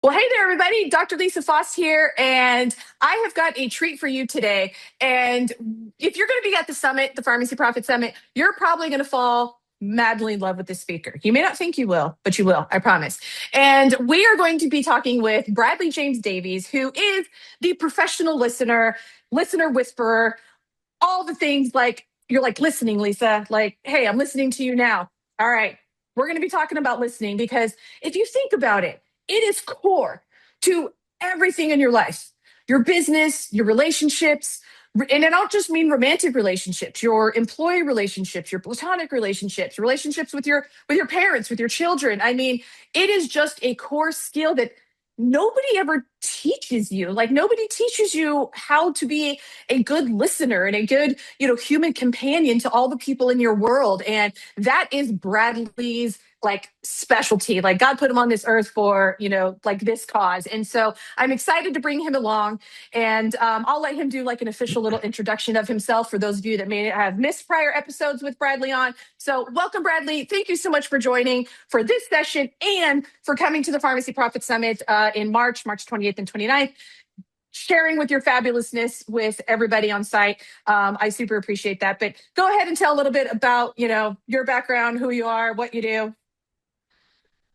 Well, hey there, everybody. Dr. Lisa Faast here, and I have got a treat for you today. And if you're going to be at the summit, the Pharmacy Profit Summit, you're probably going to fall madly in love with this speaker. You may not think you will, but you will, I promise. And we are going to be talking with Bradley James Davies, who is the professional listener, listener whisperer, all the things like you're like listening, Lisa, like, hey, I'm listening to you now. All right. We're going to be talking about listening because if you think about it, it is core to everything in your life, your business, your relationships. And I don't just mean romantic relationships, your employee relationships, your platonic relationships, relationships with your parents, with your children. I mean, it is just a core skill that nobody ever teaches you. Like nobody teaches you how to be a good listener and a good, human companion to all the people in your world. And that is Bradley's like specialty. Like God put him on this earth for, like this cause. And so I'm excited to bring him along, and I'll let him do like an official little introduction of himself for those of you that may have missed prior episodes with Bradley on. So welcome, Bradley. Thank you so much for joining for this session and for coming to the Pharmacy Profit Summit in March 28th and 29th, sharing with your fabulousness with everybody on site. I super appreciate that. But go ahead and tell a little bit about, your background, who you are, what you do.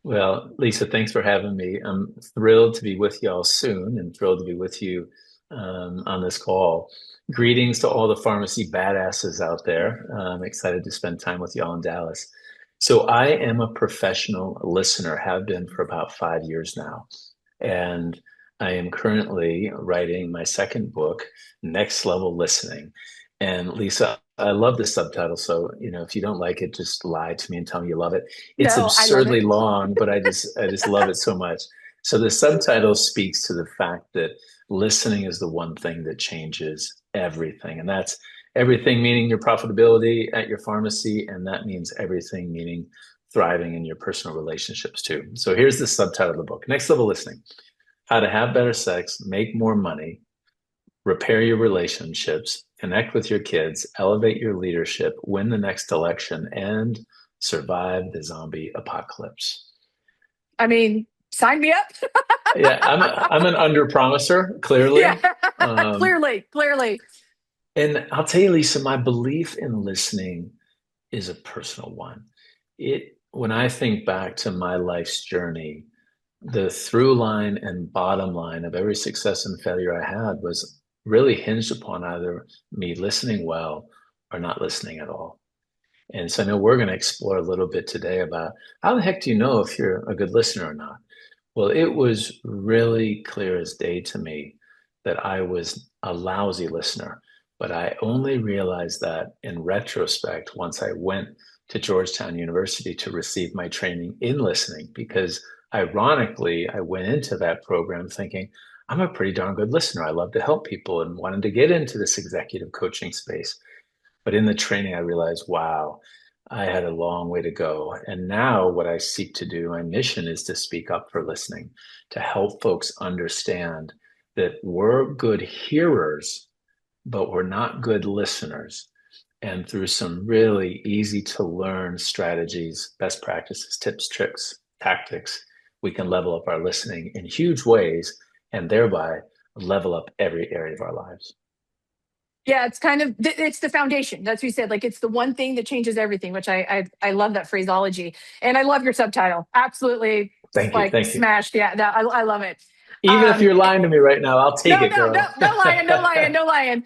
Well, Lisa, thanks for having me. I'm thrilled to be with y'all soon and thrilled to be with you on this call. Greetings to all the pharmacy badasses out there. I'm excited to spend time with y'all in Dallas. So I am a professional listener, have been for about 5 years now. And I am currently writing my second book, Next Level Listening. And Lisa, I love the subtitle. So, if you don't like it, just lie to me and tell me you love it. It's No, I love absurdly it. long, but I just love it so much. So the subtitle speaks to the fact that listening is the one thing that changes everything. And that's everything meaning your profitability at your pharmacy. And that means everything meaning thriving in your personal relationships too. So here's the subtitle of the book, Next Level Listening: How to Have Better Sex, Make More Money, Repair Your Relationships, Connect with Your Kids, Elevate Your Leadership, Win the Next Election, and Survive the Zombie Apocalypse. I mean, sign me up. Yeah, I'm an under promiser, clearly. Yeah, Um, clearly. and I'll tell you, Lisa, my belief in listening is a personal one. When I think back to my life's journey, the through line and bottom line of every success and failure I had was really hinged upon either me listening well or not listening at all. And so I know we're going to explore a little bit today about how the heck do you know if you're a good listener or not? Well, it was really clear as day to me that I was a lousy listener, but I only realized that in retrospect once I went to Georgetown University to receive my training in listening, because ironically, I went into that program thinking, I'm a pretty darn good listener. I love to help people and wanted to get into this executive coaching space. But in the training, I realized, wow, I had a long way to go. And now what I seek to do, my mission is to speak up for listening, to help folks understand that we're good hearers, but we're not good listeners. And through some really easy to learn strategies, best practices, tips, tricks, tactics, we can level up our listening in huge ways and thereby level up every area of our lives. Yeah, it's kind of it's the foundation. That's what you said. Like it's the one thing that changes everything, which I love that phraseology, and I love your subtitle. Absolutely, Thank you. like Thank you. smashed. Yeah, I love it. Even if you're lying to me right now, I'll take No, it, no, no, girl. no lying, no lying, no lying.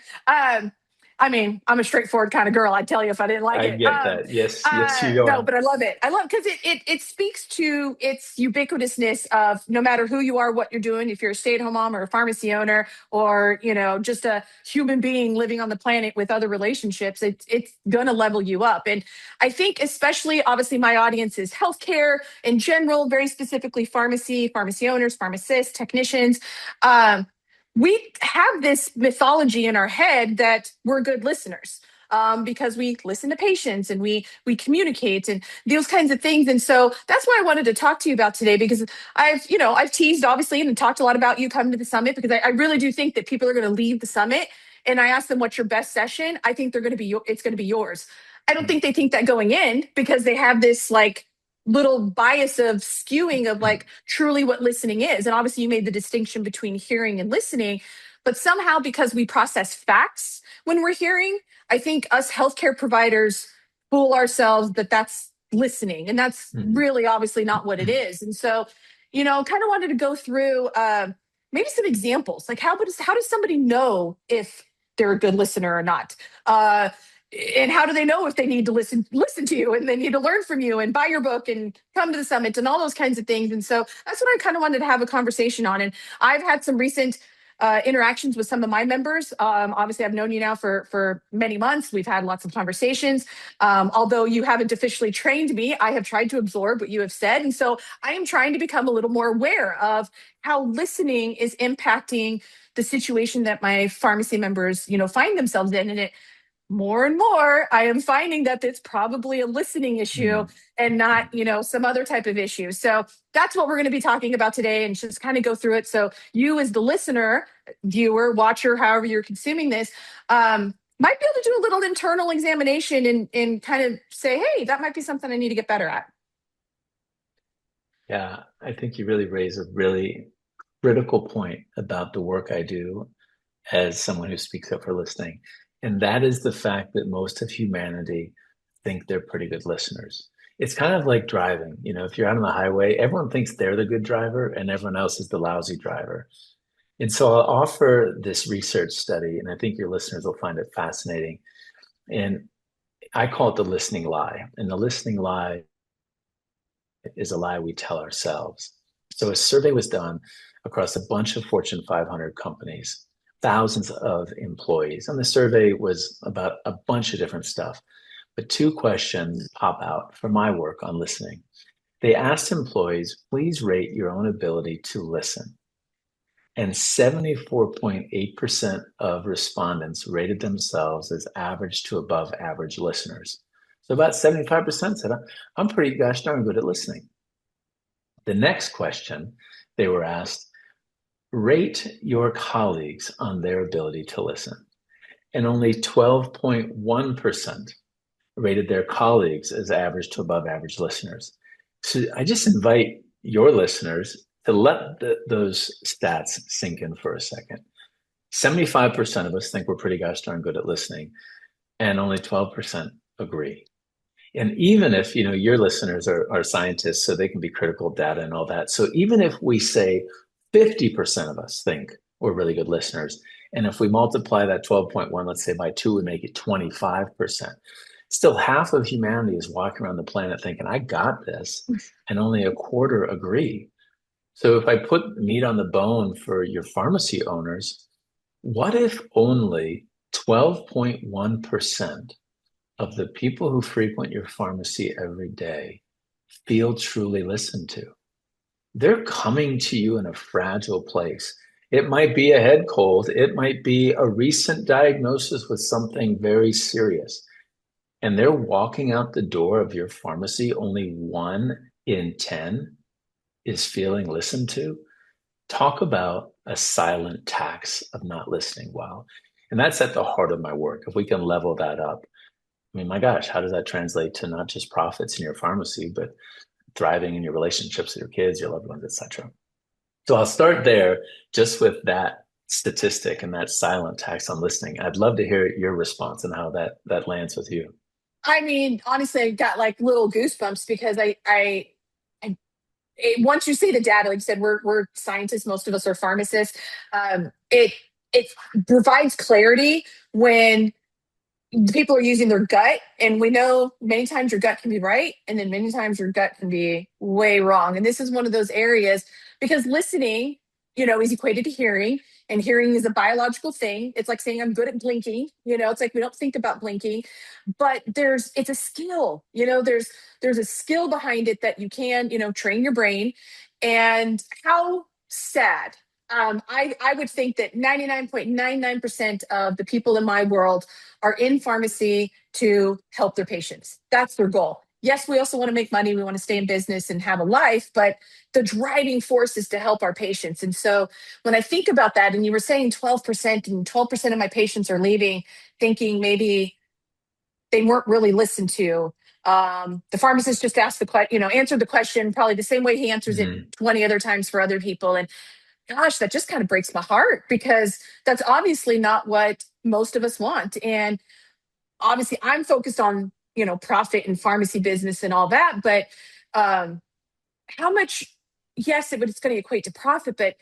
I mean, I'm a straightforward kind of girl. I'd tell you if I didn't like I it. get that. Yes, yes, you No, are. but I love it. I love because it speaks to its ubiquitousness of no matter who you are, what you're doing, if you're a stay-at-home mom or a pharmacy owner, or just a human being living on the planet with other relationships, it's gonna level you up. And I think especially obviously my audience is healthcare in general, very specifically pharmacy owners, pharmacists, technicians. We have this mythology in our head that we're good listeners because we listen to patients and we communicate and those kinds of things. And so that's what I wanted to talk to you about today, because I've teased obviously and talked a lot about you coming to the summit, because I really do think that people are going to leave the summit and I ask them, what's your best session? I think it's going to be yours. I don't think they think that going in, because they have this like little bias of skewing of like truly what listening is. And obviously, you made the distinction between hearing and listening, but somehow because we process facts when we're hearing, I think us healthcare providers fool ourselves that that's listening, and that's Mhm. really obviously not what it is. And so, kind of wanted to go through maybe some examples, like how does somebody know if they're a good listener or not? Uh, and how do they know if they need to listen to you and they need to learn from you and buy your book and come to the summit and all those kinds of things? And so that's what I kind of wanted to have a conversation on. And I've had some recent interactions with some of my members. Obviously, I've known you now for many months. We've had lots of conversations. Although you haven't officially trained me, I have tried to absorb what you have said, and so I am trying to become a little more aware of how listening is impacting the situation that my pharmacy members, find themselves in. And it more and more, I am finding that it's probably a listening issue Mhm. and not, some other type of issue. So that's what we're going to be talking about today and just kind of go through it. So you as the listener, viewer, watcher, however you're consuming this, might be able to do a little internal examination and kind of say, hey, that might be something I need to get better at. Yeah, I think you really raise a really critical point about the work I do as someone who speaks up for listening. And that is the fact that most of humanity think they're pretty good listeners. It's kind of like driving. If you're out on the highway, everyone thinks they're the good driver and everyone else is the lousy driver. And so I'll offer this research study, and I think your listeners will find it fascinating. And I call it the listening lie. And the listening lie is a lie we tell ourselves. So a survey was done across a bunch of Fortune 500 companies, thousands of employees. And the survey was about a bunch of different stuff. But two questions pop out from my work on listening. They asked employees, please rate your own ability to listen. And 74.8% of respondents rated themselves as average to above average listeners. So about 75% said, I'm pretty gosh darn good at listening. The next question they were asked, rate your colleagues on their ability to listen. And only 12.1% rated their colleagues as average to above average listeners. So I just invite your listeners to let those stats sink in for a second. 75% of us think we're pretty gosh darn good at listening, and only 12% agree. And even if your listeners are scientists, so they can be critical of data and all that. So even if we say 50% of us think we're really good listeners, and if we multiply that 12.1, let's say by two, we make it 25%. Still, half of humanity is walking around the planet thinking, I got this, and only a quarter agree. So if I put meat on the bone for your pharmacy owners, what if only 12.1% of the people who frequent your pharmacy every day feel truly listened to? They're coming to you in a fragile place. It might be a head cold, it might be a recent diagnosis with something very serious. And they're walking out the door of your pharmacy, only 1 in 10 is feeling listened to. Talk about a silent tax of not listening well. And that's at the heart of my work. If we can level that up, I mean, my gosh, how does that translate to not just profits in your pharmacy, but thriving in your relationships with your kids, your loved ones, etc. So I'll start there just with that statistic and that silent tax on listening. I'd love to hear your response and how that lands with you. I mean, honestly, I got like little goosebumps because once you see the data, like you said, we're scientists. Most of us are pharmacists. It provides clarity when people are using their gut, and we know many times your gut can be right, and then many times your gut can be way wrong. And this is one of those areas because listening, is equated to hearing, and hearing is a biological thing. It's like saying I'm good at blinking. It's like we don't think about blinking, but it's a skill. There's a skill behind it that you can, train your brain. And how sad. I would think that 99.99% of the people in my world are in pharmacy to help their patients. That's their goal. Yes, we also want to make money. We want to stay in business and have a life, but the driving force is to help our patients. And so when I think about that, and you were saying 12%, and 12% of my patients are leaving thinking maybe they weren't really listened to. The pharmacist just asked the question, answered the question probably the same way he answers it Mhm. 20 other times for other people. And gosh, that just kind of breaks my heart because that's obviously not what most of us want. And obviously I'm focused on, profit and pharmacy business and all that, but um, how much, yes, it's going to equate to profit, but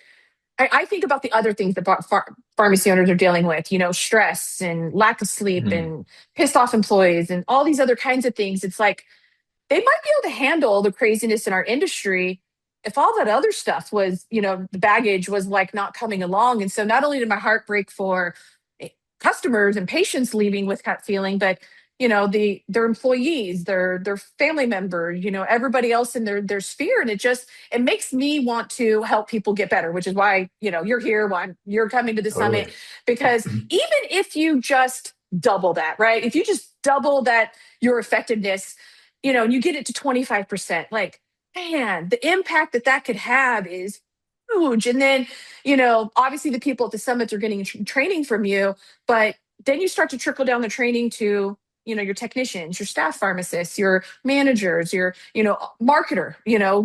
I think about the other things that pharmacy owners are dealing with, stress and lack of sleep Mhm. and pissed off employees and all these other kinds of things. It's like they might be able to handle the craziness in our industry if all that other stuff was, the baggage was like not coming along. And so not only did my heart break for customers and patients leaving with that feeling, but their employees, their family members, everybody else in their sphere. And it makes me want to help people get better, which is why, you're here, why you're coming to the summit, Totally. because even if you just double that, right? If you just double that, your effectiveness, and you get it to 25%, like, man, the impact that could have is huge. And then, obviously the people at the summits are getting training from you, but then you start to trickle down the training to, your technicians, your staff pharmacists, your managers, your, marketer,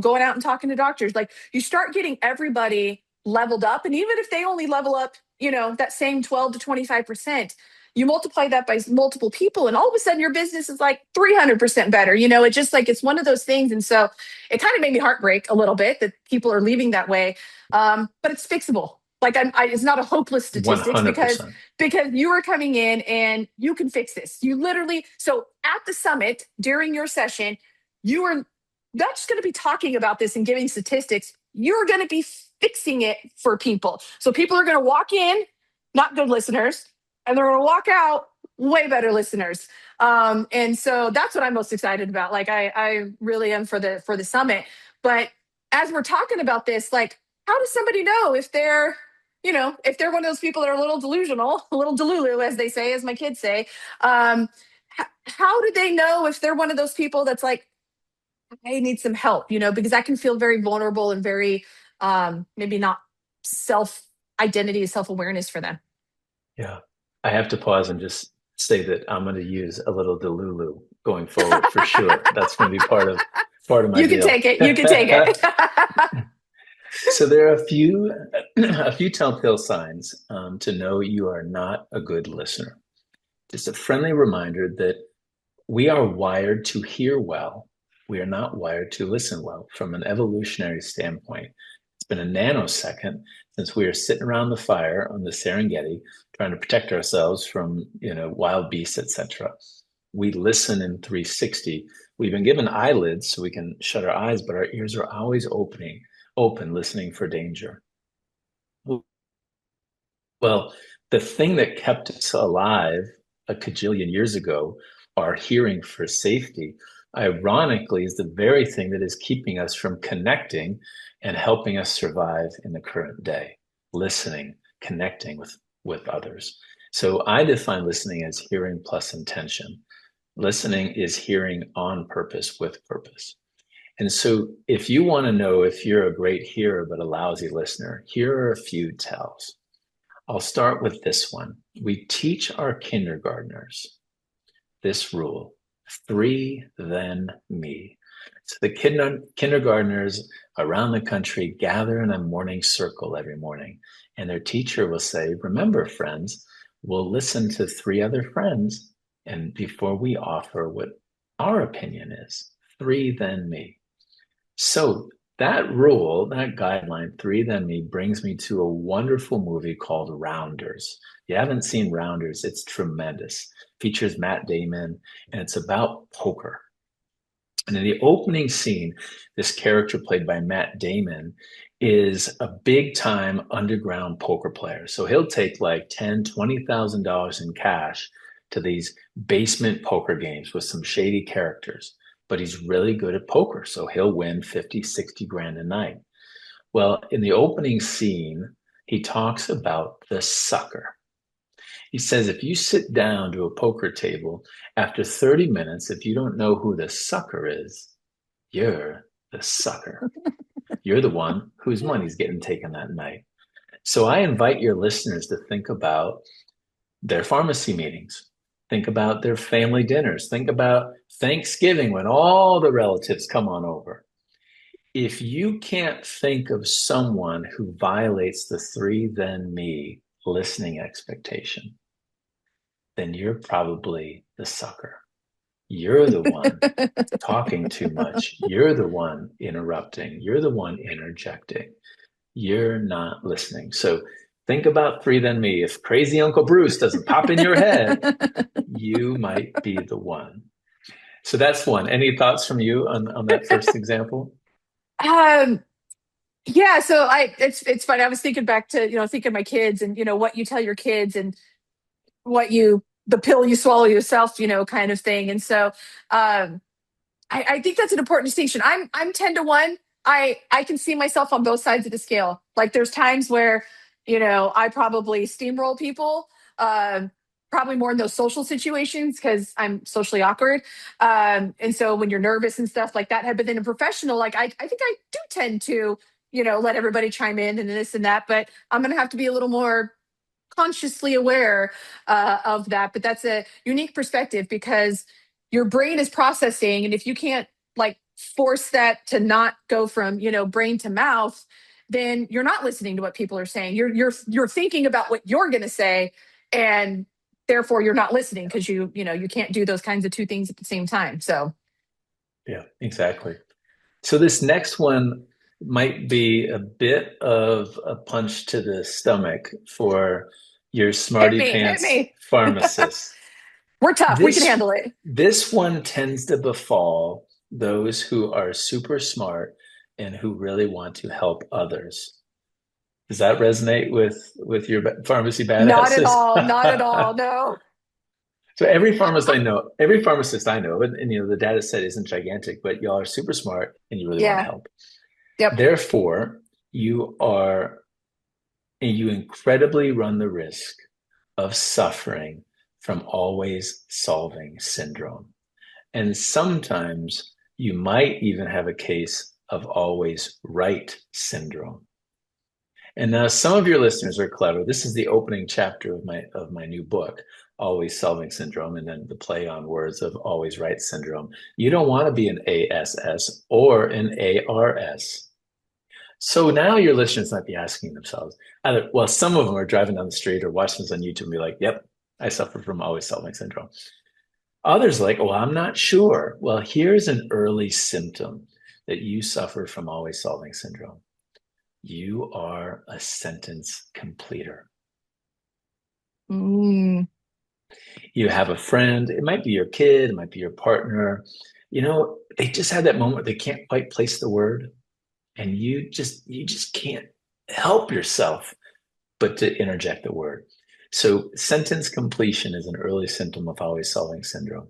going out and talking to doctors. Like you start getting everybody leveled up. And even if they only level up, that same 12 to 25%, you multiply that by multiple people and all of a sudden your business is like 300% better. It's just like it's one of those things. And so it kind of made me heartbreak a little bit that people are leaving that way. But it's fixable. Like it's not a hopeless statistics because 100%. you are coming in and you can fix this. You literally, so at the summit during your session, you are not just going to be talking about this and giving statistics. You're going to be fixing it for people. So people are going to walk in, not good listeners, and they're going to walk out way better listeners. And so that's what I'm most excited about. Like I really am for the summit. But as we're talking about this, like, how does somebody know if they're one of those people that are a little delusional, a little delulu, as they say, as my kids say? How do they know if they're one of those people that's like, I need some help, because I can feel very vulnerable and very maybe not self identity, self awareness for them. Yeah. I have to pause and just say that I'm going to use a little Delulu going forward for sure. That's going to be part of my You can deal. take it. You can take it. So there are a few telltale signs to know you are not a good listener. Just a friendly reminder that we are wired to hear well. We are not wired to listen well from an evolutionary standpoint. It's been a nanosecond since we are sitting around the fire on the Serengeti trying to protect ourselves from, wild beasts, etc. We listen in 360. We've been given eyelids so we can shut our eyes, but our ears are always open, listening for danger. Well, the thing that kept us alive a cajillion years ago, our hearing for safety, ironically, is the very thing that is keeping us from connecting and helping us survive in the current day, listening, connecting with others. So I define listening as hearing plus intention. Listening is hearing on purpose with purpose. And so if you want to know if you're a great hearer but a lousy listener, here are a few tells. I'll start with this one. We teach our kindergartners this rule: three, then me. So the kindergartners around the country gather in a morning circle every morning, and their teacher will say, remember, friends, we'll listen to three other friends, and before we offer what our opinion is, three, then me. So that rule, that guideline, three then me, brings me to a wonderful movie called Rounders. If you haven't seen Rounders, it's tremendous. Features Matt Damon, and it's about poker. And in the opening scene, this character played by Matt Damon is a big time underground poker player. So he'll take like $10,000, $20,000 in cash to these basement poker games with some shady characters. But he's really good at poker. So he'll win 50, 60 grand a night. Well, in the opening scene, he talks about the sucker. He says if you sit down to a poker table after 30 minutes, if you don't know who the sucker is, you're the sucker. You're the one whose money's getting taken that night. So I invite your listeners to think about their pharmacy meetings. Think about their family dinners. Think about Thanksgiving when all the relatives come on over. If you can't think of someone who violates the three then me listening expectation, then you're probably the sucker. You're the one talking too much. You're the one interrupting. You're the one interjecting. You're not listening. So think about three then me. If crazy Uncle Bruce doesn't pop in your head, you might be the one. So that's one. Any thoughts from you on that first example? um, yeah, so it's funny. I was thinking back to, thinking of my kids and, what you tell your kids and the pill you swallow yourself, kind of thing. And so I think that's an important distinction. I'm 10 to 1. I can see myself on both sides of the scale. Like there's times where, I probably steamroll people, probably more in those social situations because I'm socially awkward. And so when you're nervous and stuff like that, but then in professional, like I think I do tend to, let everybody chime in and this and that, but I'm gonna have to be a little more consciously aware of that. But that's a unique perspective because your brain is processing, and if you can't like force that to not go from brain to mouth, then you're not listening to what people are saying. You're thinking about what you're going to say, and therefore you're not listening because you can't do those kinds of two things at the same time. So Yeah, exactly. So this next one might be a bit of a punch to the stomach for your smarty hit pants me. pharmacist. We're tough. We can This handle it. this one tends to befall those who are super smart and who really want to help others. Does that resonate with your pharmacy Not at badasses? all. Not at all. No. So every pharmacist I know, and the data set isn't gigantic, but y'all are super smart and you really want to Yeah. help. Yep. Therefore, you incredibly run the risk of suffering from always solving syndrome. And sometimes you might even have a case of always right syndrome. And now some of your listeners are clever. This is the opening chapter of my new book, Always Solving Syndrome, and then the play on words of always right syndrome. You don't want to be an ASS or an ARS. So now your listeners might be asking themselves, either, well, some of them are driving down the street or watching this on YouTube and be like, yep, I suffer from always solving syndrome. Others like, well, I'm not sure. Well, here's an early symptom that you suffer from always solving syndrome. You are a sentence completer. Mm. You have a friend, it might be your kid, it might be your partner. They just had that moment where they can't quite place the word, and you just can't help yourself but to interject the word. So sentence completion is an early symptom of always solving syndrome.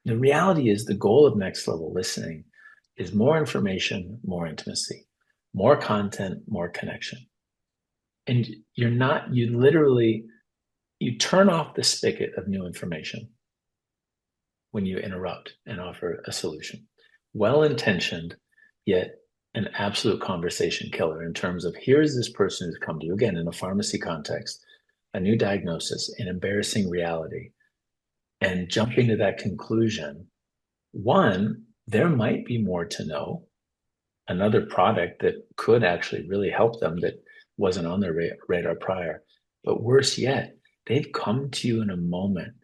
The reality is the goal of next level listening is more information, more intimacy, more content, more connection. And you turn off the spigot of new information when you interrupt and offer a solution. Well intentioned, yet an absolute conversation killer in terms of here's this person who's come to you, again, in a pharmacy context, a new diagnosis, an embarrassing reality, and jumping to that conclusion. One, there might be more to know, another product that could actually really help them that wasn't on their radar prior. But worse yet, they've come to you in a moment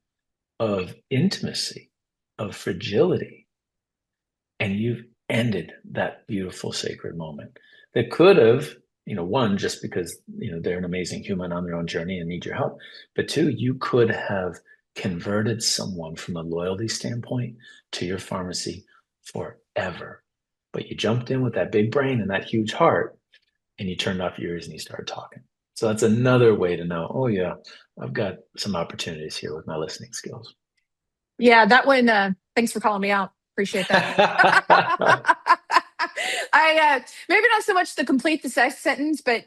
of intimacy, of fragility, and you've ended that beautiful sacred moment that could have, one, just because, they're an amazing human on their own journey and need your help, but two, you could have converted someone from a loyalty standpoint to your pharmacy forever. But you jumped in with that big brain and that huge heart, and you turned off your ears and you started talking. So that's another way to know, oh, yeah, I've got some opportunities here with my listening skills. Yeah, that one. Thanks for calling me out. Appreciate that. Maybe not so much the complete the sentence, but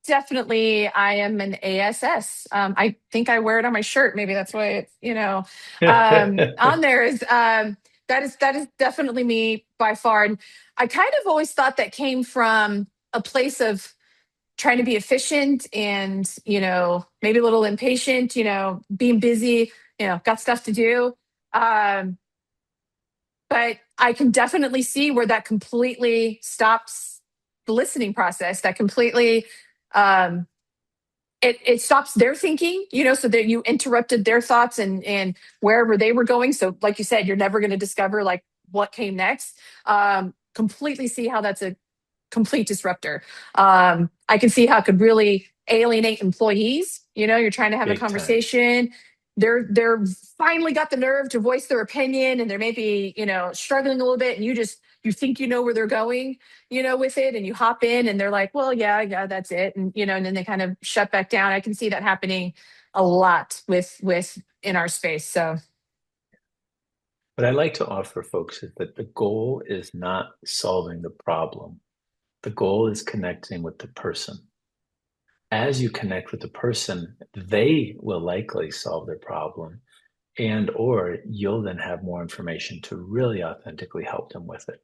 definitely I am an ASS. I think I wear it on my shirt. Maybe that's why it's on there is that is definitely me by far. And I kind of always thought that came from a place of trying to be efficient and maybe a little impatient, being busy got stuff to do. Um, but I can definitely see where that completely stops the listening process. That completely, um, it stops their thinking, so that you interrupted their thoughts and wherever they were going. So, like you said, you're never going to discover like what came next. Completely see how that's a complete disruptor. I can see how it could really alienate employees. You're trying to have a Big time. conversation. They're finally got the nerve to voice their opinion, and they're maybe struggling a little bit, and you think you know where they're going, with it, and you hop in, and they're like, well, yeah, that's it, and then they kind of shut back down. I can see that happening a lot with in our space. So, What I like to offer folks is that the goal is not solving the problem. The goal is connecting with the person. As you connect with the person, they will likely solve their problem, and or you'll then have more information to really authentically help them with it.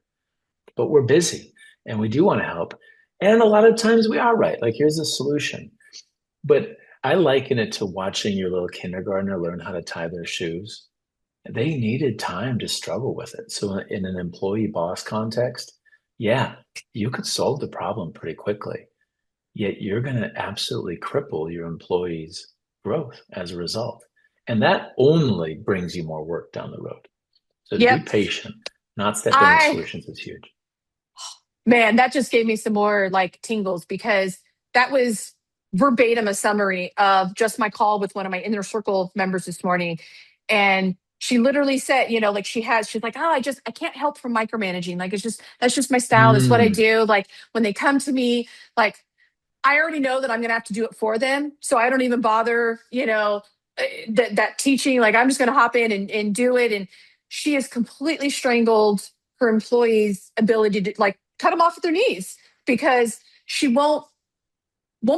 But we're busy and we do want to help. And a lot of times we are right. Like, here's a solution. But I liken it to watching your little kindergartner learn how to tie their shoes. They needed time to struggle with it. So in an employee boss context, yeah, you could solve the problem pretty quickly. Yet you're going to absolutely cripple your employees' growth as a result. And that only brings you more work down the road. So to be yep. patient, not step in with I solutions is huge. Man, that just gave me some more like tingles because that was verbatim a summary of just my call with one of my inner circle members this morning. And she literally said, like she's like, oh, I can't help from micromanaging. Like, that's just my style. That's what I Mm, do. Like, when they come to me, like, I already know that I'm going to have to do it for them. So I don't even bother, that teaching. Like, I'm just going to hop in and do it. And she has completely strangled her employees' ability to like cut them off at their knees because she won't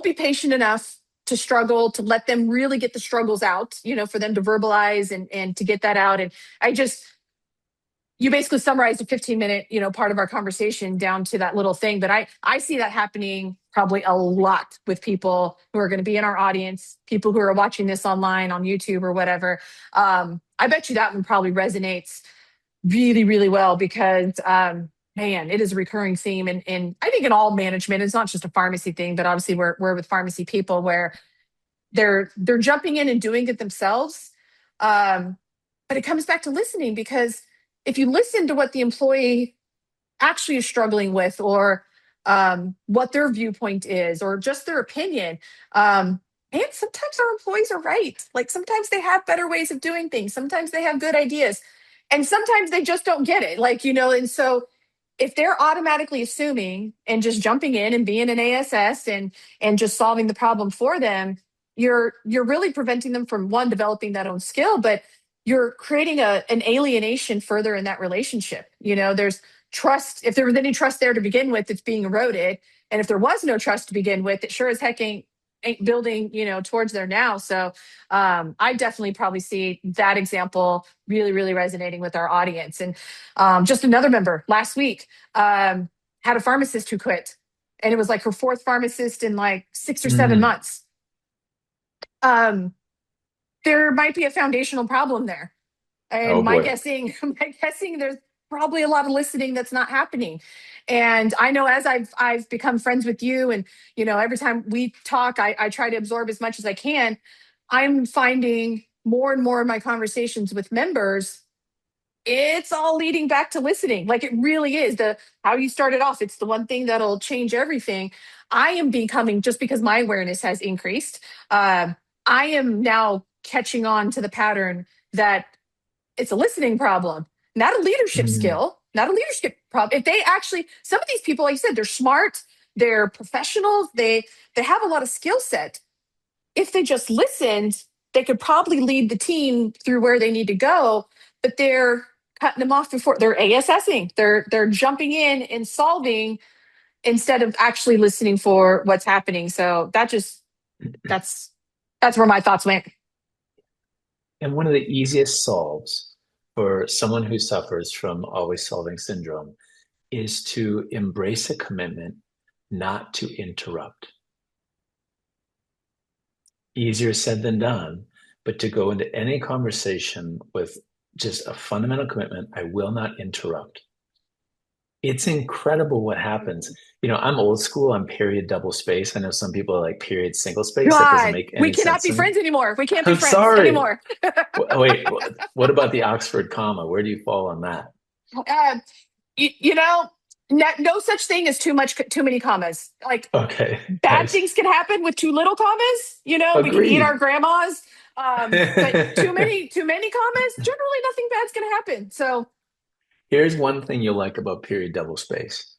be patient enough to struggle to let them really get the struggles out, for them to verbalize and to get that out. And I just you basically summarized a 15-minute, part of our conversation down to that little thing. But I see that happening probably a lot with people who are going to be in our audience, people who are watching this online on YouTube or whatever. I bet you that one probably resonates really, really well because man, it is a recurring theme. And I think in all management, it's not just a pharmacy thing, but obviously we're with pharmacy people where they're jumping in and doing it themselves. Um, but it comes back to listening because if you listen to what the employee actually is struggling with or what their viewpoint is or just their opinion, and sometimes our employees are right. Like sometimes they have better ways of doing things. Sometimes they have good ideas and sometimes they just don't get it. Like, and so if they're automatically assuming and just jumping in and being an ASS and just solving the problem for them, you're really preventing them from one developing that own skill, but you're creating an alienation further in that relationship. There's trust. If there was any trust there to begin with, it's being eroded. And if there was no trust to begin with, it sure as heck ain't building, towards there now. So I definitely probably see that example really, really resonating with our audience. And just another member last week had a pharmacist who quit. And it was like her fourth pharmacist in like 6 or 7 months. Um, there might be a foundational problem there. oh And my boy. guessing, my guessing, there's probably a lot of listening that's not happening. And I know as I've become friends with you, and every time we talk, I try to absorb as much as I can. I'm finding more and more in my conversations with members, it's all leading back to listening. Like it really is the how you started off. It's the one thing that'll change everything. I am becoming just because my awareness has increased. I am now catching on to the pattern that it's a listening problem, not a leadership Mm, skill, not a leadership problem. If they actually, some of these people, like you said, they're smart, they're professionals, they have a lot of skill set. If they just listened, they could probably lead the team through where they need to go, but they're cutting them off before they're ASSing. They're jumping in and solving instead of actually listening for what's happening. So that's that's where my thoughts went. and one of the easiest solves for someone who suffers from always solving syndrome is to embrace a commitment not to interrupt. Easier said than done, but to go into any conversation with just a fundamental commitment, I will not interrupt. It's incredible what happens. I'm old school. I'm period double space. I know some people are like period single space. That doesn't God, make we any cannot sense be to me. friends anymore. We can't be I'm friends sorry. anymore. Wait, what about the Oxford comma? Where do you fall on that? uh, you know, no such thing as too many commas. Like Okay, bad nice. things can happen with too little commas. We can eat our Agreed. grandmas. But too many commas, generally nothing bad's gonna happen. So Here's one thing you'll like about period double space.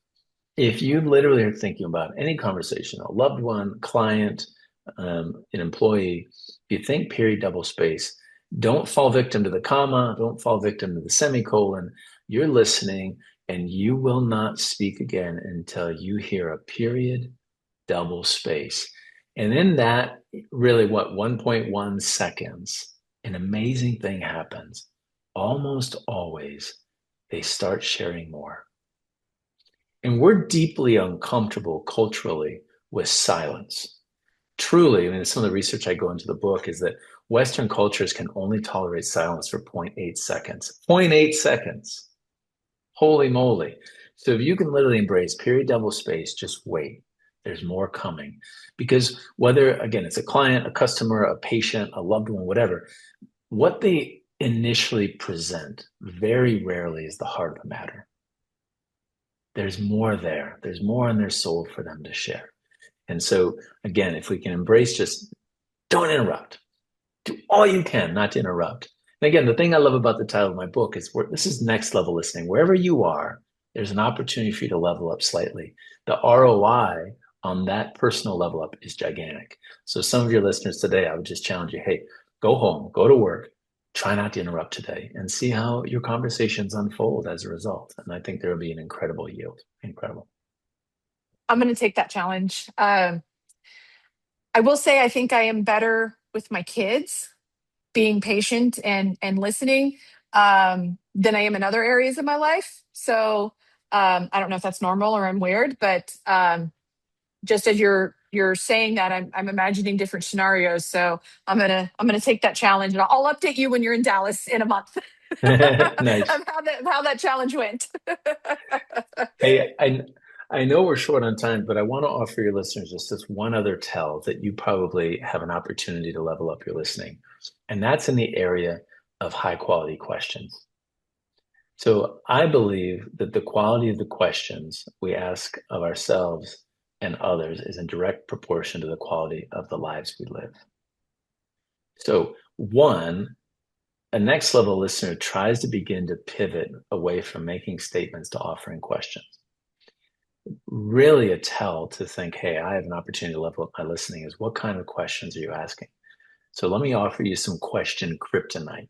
If you literally are thinking about any conversation, a loved one, client, an employee, if you think period double space, don't fall victim to the comma, don't fall victim to the semicolon. You're listening and you will not speak again until you hear a period double space. And in that, really, 1.1 seconds, an amazing thing happens. Almost always, they start sharing more. And we're deeply uncomfortable culturally with silence. Truly, I mean, some of the research I go into the book is that Western cultures can only tolerate silence for zero point 0.8 seconds. Zero point 0.8 seconds. Holy moly. So if you can literally embrace period double space, just wait. There's more coming. Because whether, again, it's a client, a customer, a patient, a loved one, whatever, what they initially present very rarely is the heart of the matter. There's more there. There's more in their soul for them to share. And so, again, if we can embrace just don't interrupt, do all you can not to interrupt. And again, the thing I love about the title of my book is this is next level listening. Wherever you are, there's an opportunity for you to level up slightly. The ROI on that personal level up is gigantic. So, some of your listeners today, I would just challenge you, hey, go home, go to work, try not to interrupt today and see how your conversations unfold as a result. And I think there will be an incredible yield. Incredible. I'm gonna take that challenge. I will say I think I am better with my kids being patient and listening than I am in other areas of my life. So I don't know if that's normal or I'm weird, but just as you're saying that, I'm imagining different scenarios. So I'm gonna take that challenge, and I'll update you when you're in Dallas in a month Nice. of how that challenge went. Hey, I know we're short on time, but I want to offer your listeners just this one other tell that you probably have an opportunity to level up your listening. And that's in the area of high quality questions. So I believe that the quality of the questions we ask of ourselves and others is in direct proportion to the quality of the lives we live. So, one, a next level listener tries to begin to pivot away from making statements to offering questions. Really, a tell to think, hey, I have an opportunity to level up my listening is what kind of questions are you asking? So, let me offer you some question kryptonite.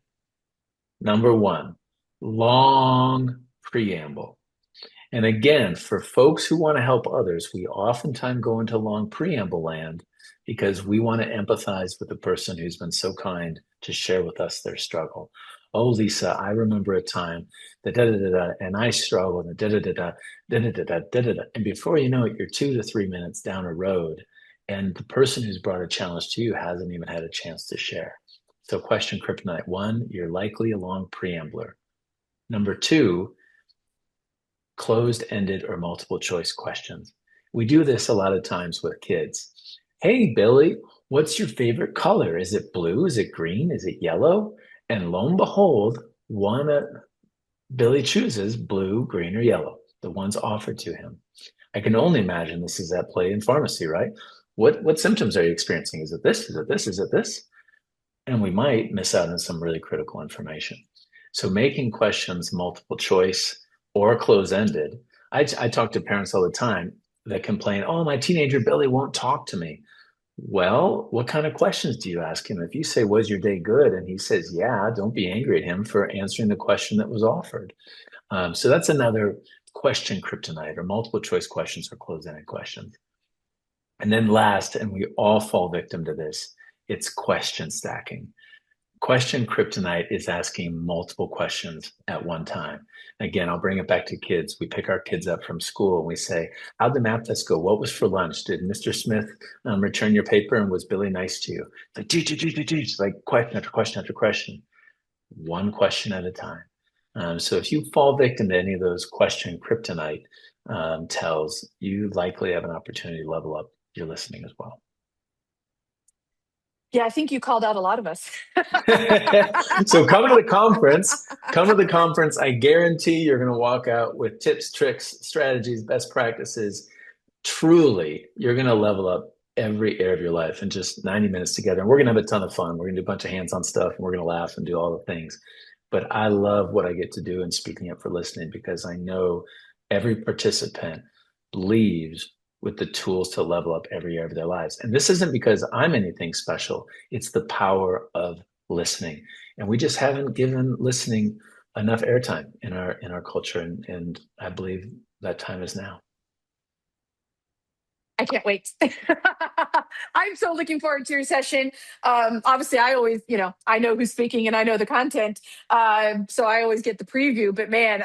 Number one, long preamble. And again, for folks who want to help others, we oftentimes go into long preamble land because we want to empathize with the person who's been so kind to share with us their struggle. Oh, Lisa, I remember a time that da da da da, and I struggled and da da da da da da da da da da. And before you know it, you're 2 to 3 minutes down a road, and the person who's brought a challenge to you hasn't even had a chance to share. So, question kryptonite one, you're likely a long preambler. Number two, closed-ended or multiple choice questions. We do this a lot of times with kids. Hey, Billy, what's your favorite color? Is it blue? Is it green? Is it yellow? And lo and behold, Billy chooses blue, green, or yellow, the ones offered to him. I can only imagine this is at play in pharmacy, right? What symptoms are you experiencing? Is it this? Is it this? Is it this? And we might miss out on some really critical information. So making questions multiple choice or close-ended. I talk to parents all the time that complain, oh, my teenager Billy won't talk to me. Well, what kind of questions do you ask him? If you say, was your day good? And he says, yeah, don't be angry at him for answering the question that was offered. So that's another question kryptonite or multiple choice questions or close-ended questions. And then last, and we all fall victim to this, it's question stacking. Question kryptonite is asking multiple questions at one time. Again, I'll bring it back to kids. We pick our kids up from school and we say, how'd the math test go? What was for lunch? Did Mr. Smith return your paper and was Billy nice to you? It's like, it's like question after question after question, one question at a time. So if you fall victim to any of those question kryptonite tells, you likely have an opportunity to level up your listening as well. Yeah, I think you called out a lot of us. So come to the conference. Come to the conference. I guarantee you're going to walk out with tips, tricks, strategies, best practices. Truly, you're going to level up every area of your life in just 90 minutes together. And we're going to have a ton of fun. We're going to do a bunch of hands-on stuff and we're going to laugh and do all the things. But I love what I get to do in speaking up for listening because I know every participant leaves with the tools to level up every area of their lives. And this isn't because I'm anything special. It's the power of listening. And we just haven't given listening enough airtime in our culture. And I believe that time is now. I can't wait. I'm so looking forward to your session. Obviously, I always, I know who's speaking and I know the content. So I always get the preview. But man,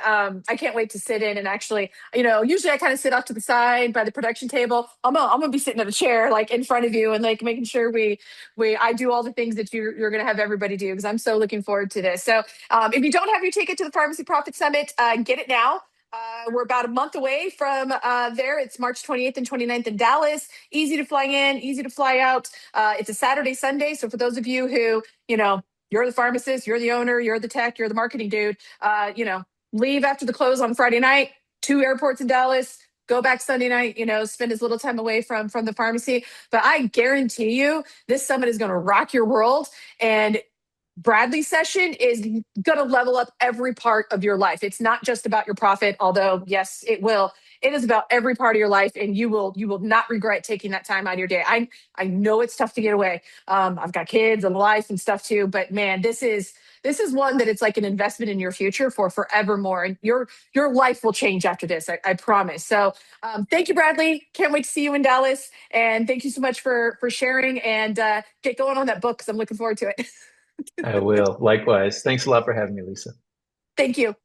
I can't wait to sit in and actually, usually I kind of sit off to the side by the production table. I'm gonna be sitting in a chair like in front of you and like making sure I do all the things that you're gonna have everybody do because I'm so looking forward to this. So if you don't have your ticket to the Pharmacy Profit Summit, get it now. We're about a month away from there. It's March 28th and 29th in Dallas. Easy to fly in, easy to fly out. It's a Saturday, Sunday. So for those of you who, you're the pharmacist, you're the owner, you're the tech, you're the marketing dude, leave after the close on Friday night, 2 airports in Dallas, go back Sunday night, spend as little time away from the pharmacy. But I guarantee you this summit is going to rock your world. And Bradley's session is going to level up every part of your life. It's not just about your profit, although yes, it will. It is about every part of your life, and you will not regret taking that time out of your day. I know it's tough to get away. I've got kids and life and stuff too, but man, this is one that it's like an investment in your future for forevermore, and your life will change after this. I promise. So thank you, Bradley. Can't wait to see you in Dallas, and thank you so much for sharing and get going on that book because I'm looking forward to it. I will. Likewise. Thanks a lot for having me, Lisa. Thank you.